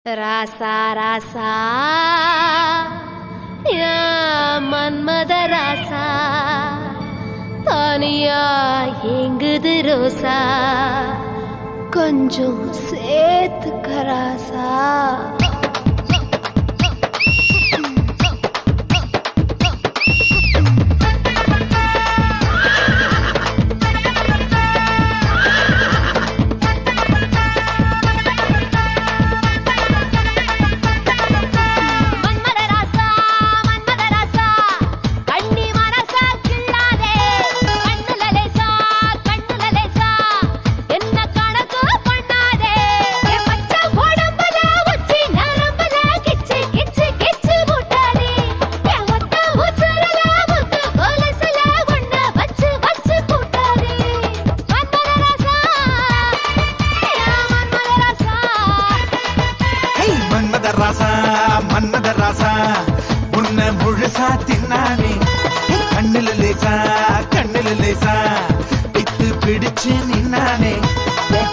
ராசா ராசா மன்மத ராசா தானியா எங்குது ரோசா கொஞ்சம் சேர்த்துக்க ராசா. ராசா மன்மத ராசா உன்னை முழுசா தின்னானே கண்ணுல லேசா பித்து பிடிச்சு நின்னானே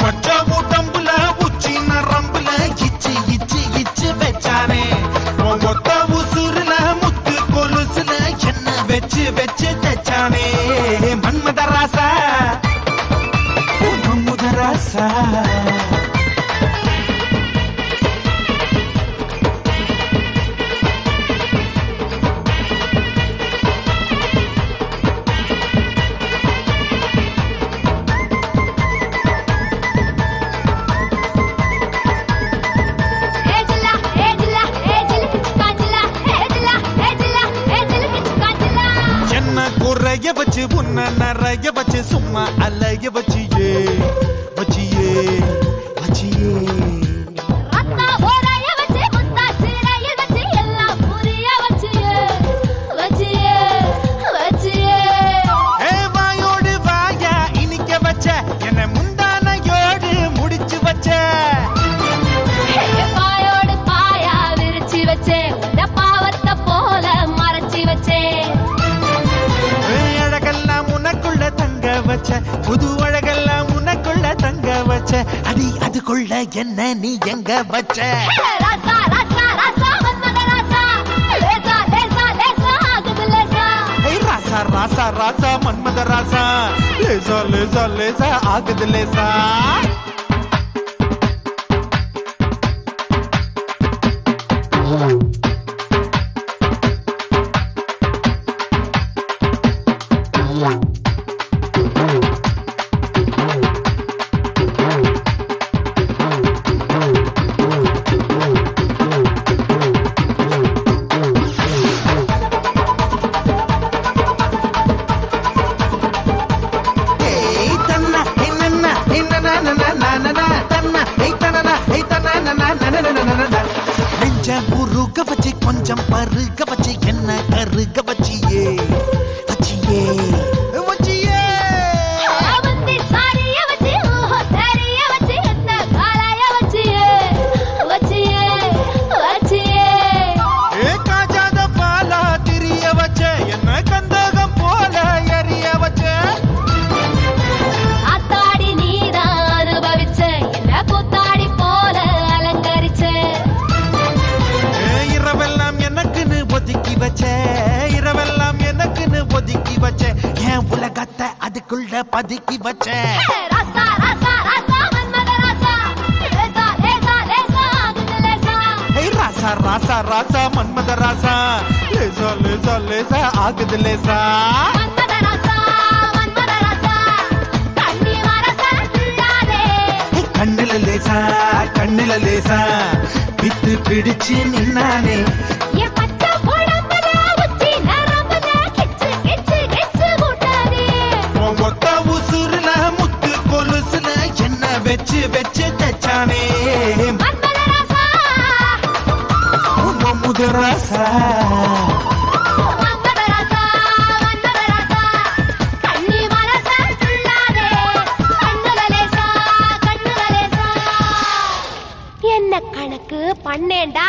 பச்சை உடம்புல உச்சி நரம்புல இச்சு இச்சு இச்சு வச்சானே மொத்த உசுருல முத்து கொலுசுல என்ன வச்சு வச்சு தச்சானே மன்மத ராசா மன்மத ராசா. குறைய வச்சு உன்ன நிறைய வச்சு சும்மா அலைய வச்சியே வச்சியே வச்சியே வாயோடு வாயா இனிக்க வச்ச என்ன முந்தானையோடு முடிச்சு வச்ச பாயோடு பாயா விரிச்சு வச்சே பாவத்தை போல மறைச்சி வச்சே புது அழகெல்லாம் உனக்குள்ள தங்க வச்ச அடி அதுக்குள்ள என்ன நீ எங்க வச்ச ராசா ராசா ராசா மன்மத ராசா லேசா லேசா லேசா ஆகுது லேசா ராசா ராசா ராசா மன்மத ராசா லேசா லேசா லேசா ஆகுது லேசா. வச்சு கொஞ்சம் பருக வச்சு என்ன கருக வச்சியே வச்சியே வச்சியே வந்து சாரிய வச்சு தெரிய வச்சு என்ன காலாய வச்சியே வச்சியே வச்சியே காஜாத பாலா திரிய வச்ச என்ன கந்தகம் போல எரிய வச்ச ஆத்தாடி நீதான் அனுபவிச்ச என்ன கூத்தாடி போல அலங்கரிச்ச ஒதுக்கி வச்ச இரவெல்லாம் எனக்குன்னு ஒதுக்கி வச்ச என் உலகத்தை அதுக்குள்ள பதுக்கி வச்ச ராசா ராசா ராசா மன்மத ராசா லேசா லேசா லேசா ஆகுது லேசா ராசா ராசா ராசா மன்மத ராசா லேசா லேசா லேசா ஆகுது லேசா மன்மத ராசா கண்ணி வரசா துள்ளாதே கண்ணுல லேசா பித்து பிடிச்சு நின்னானே வச்சு வச்சு தச்சானே மன்மத ராசா மன்மத ராசா மன்மத ராசா கண்ணி வரசா துள்ளாதே கண்ணுல லேசா என்ன கணக்கு பண்ணேண்டா